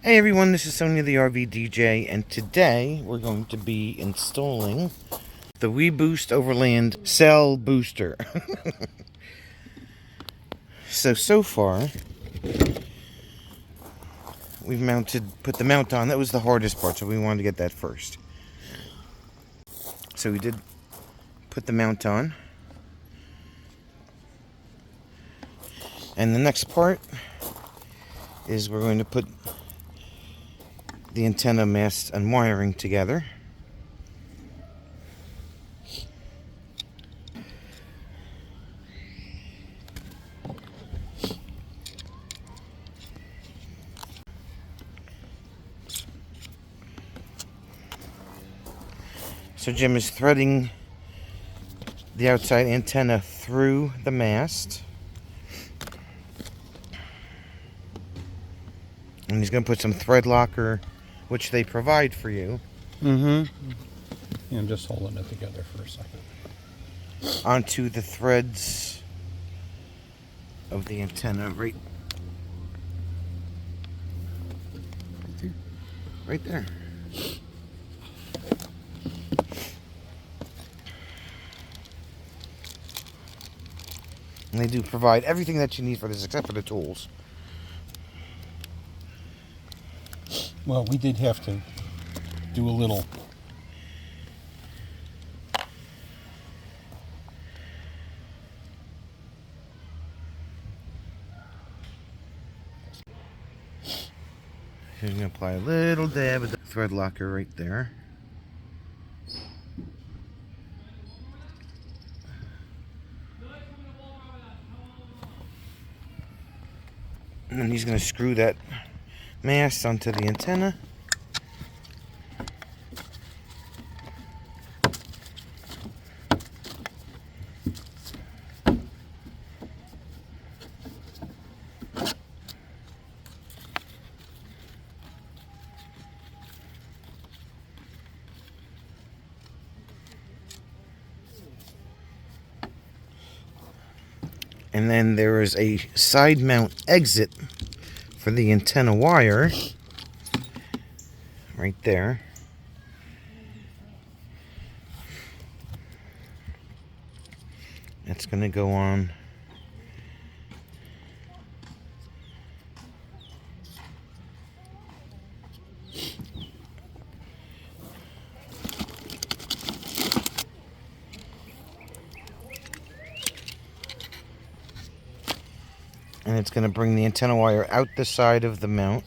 Hey everyone, this is Sonia the RV DJ, and today we're going to be installing the WeBoost Overland cell booster. So far, we've put the mount on. That was the hardest part, so we wanted to get that first. So we did put the mount on. And the next part is we're going to put the antenna mast and wiring together. So Jim is threading the outside antenna through the mast. And he's going to put some thread locker, which they provide for you. Yeah, I'm just holding it together for a second. Onto the threads of the antenna right there. And they do provide everything that you need for this except for the tools. Well, we did have to do a little He's going to apply a little dab of the thread locker right there. And then he's going to screw that mast onto the antenna. And then there is a side mount exit for the antenna wire right there. That's going to go on and it's going to bring the antenna wire out the side of the mount.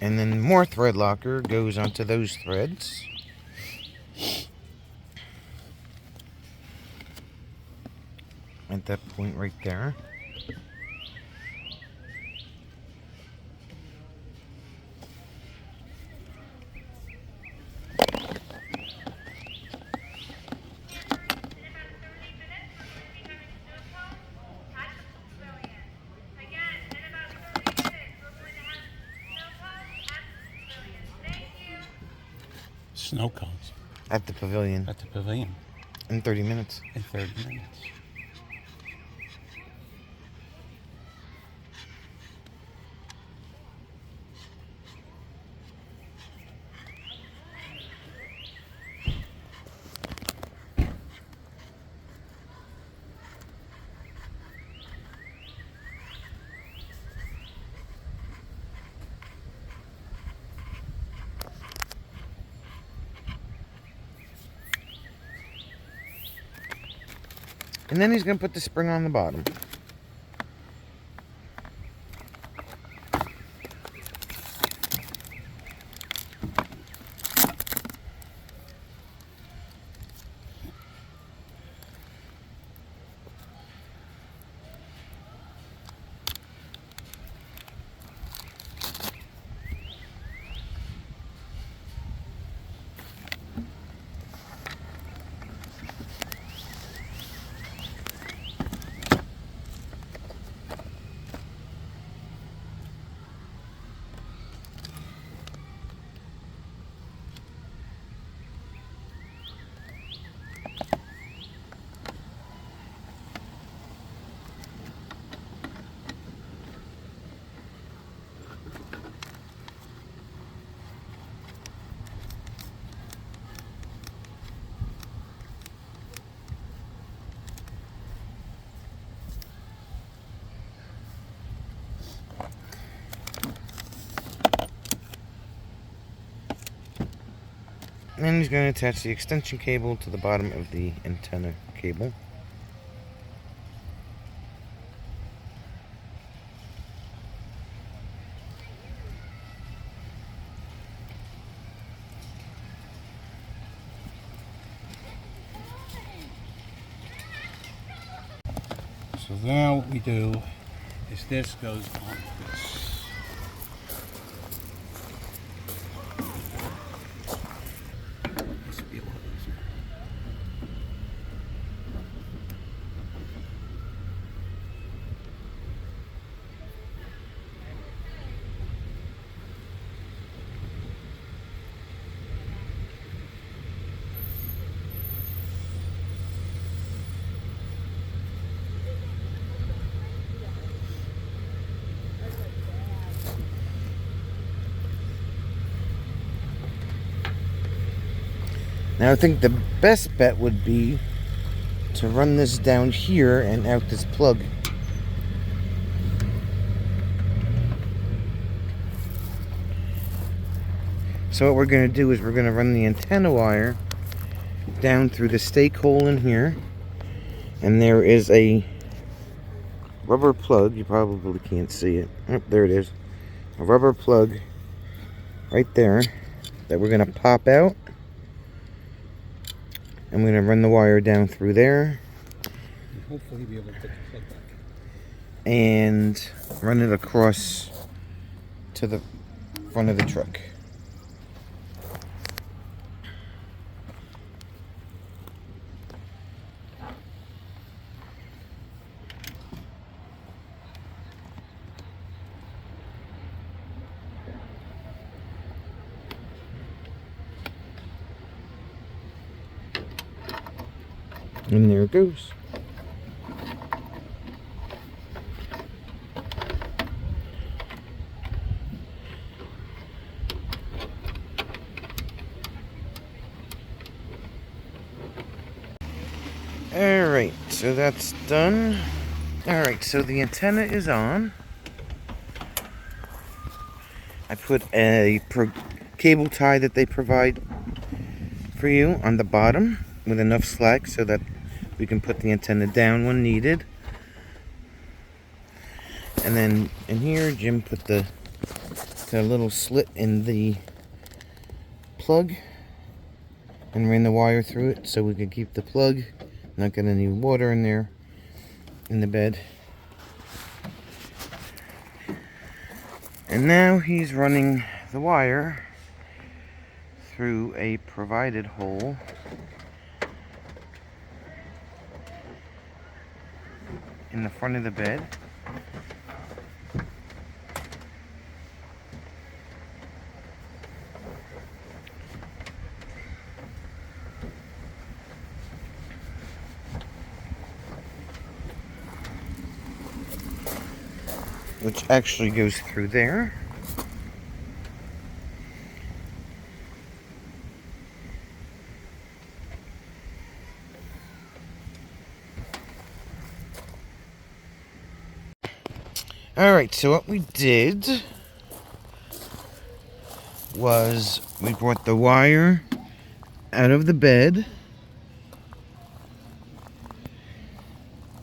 And then more thread locker goes onto those threads. At that point right there. snow cones At the pavilion. at the pavilion In 30 minutes. in 30 minutes. And then he's going to put the spring on the bottom. And he's going to attach the extension cable to the bottom of the antenna cable. So now what we do is this goes on this. This will be a lot easier. Now I think the best bet would be to run this down here and out this plug. So what we're going to do is we're going to run the antenna wire down through the stake hole in here. And there is a rubber plug. You probably can't see it. Oh, there it is. A rubber plug right there that we're going to pop out. I'm going to run the wire down through there. And hopefully be able to get the plug back. And run it across to the front of the truck. And there it goes. Alright, so that's done. Alright, so the antenna is on. I put a cable tie that they provide for you on the bottom with enough slack so that we can put the antenna down when needed. And then in here, Jim put the little slit in the plug and ran the wire through it so we could keep the plug, not get any water in there in the bed. And now he's running the wire through a provided hole in the front of the bed. Which actually goes through there. Alright, so what we did was we brought the wire out of the bed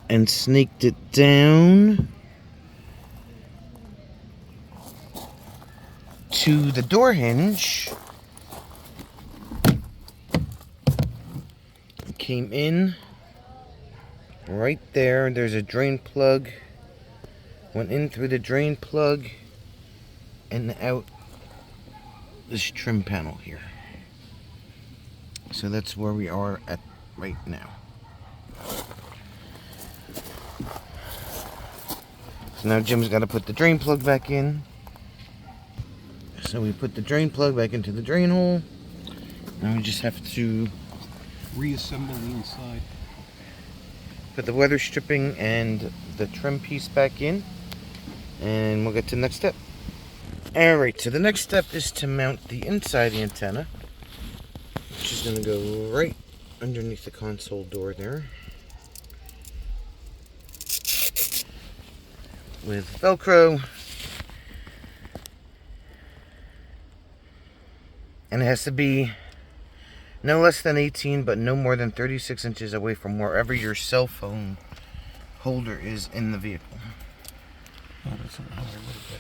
and snaked it down to the door hinge. Came in right there. There's a drain plug. Went in through the drain plug and out this trim panel here. So that's where we are at right now. So now Jim's got to put the drain plug back in. So we put the drain plug back into the drain hole. Now we just have to Reassemble the inside. put the weather stripping and the trim piece back in. And we'll get to the next step. Alright, so the next step is to mount the inside of the antenna, which is going to go right underneath the console door there. With Velcro. And it has to be No less than 18, but no more than 36 inches away from wherever your cell phone holder is in the vehicle. Oh, that's not how I wrote that.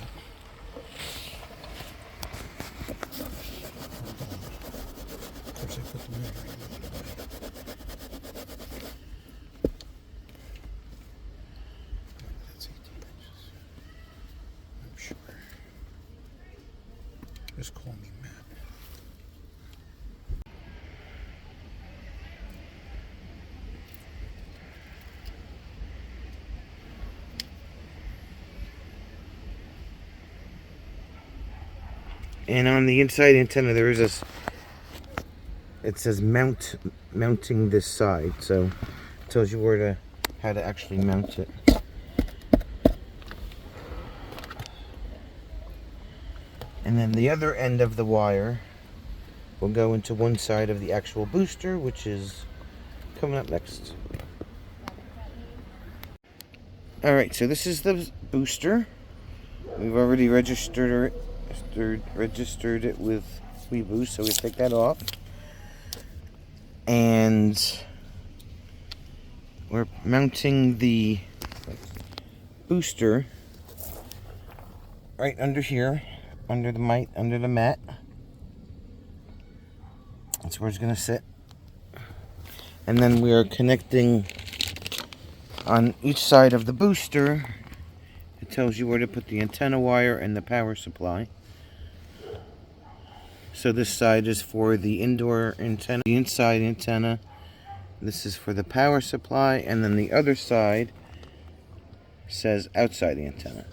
Of course, I put the measuring unit away. That's 18 inches. I'm sure. Just call me Matt. And on the inside antenna, there is this. It says mounting this side, so it tells you how to actually mount it. And then the other end of the wire will go into one side of the actual booster, which is coming up next. Alright, so this is the booster. We've already registered it with WeBoost, so we take that off. And we're mounting the booster right under here, under the mat. That's where it's going to sit. And then we are connecting on each side of the booster. It tells you where to put the antenna wire and the power supply. So this side is for the indoor antenna, the inside antenna. This is for the power supply, and then the other side says outside antenna.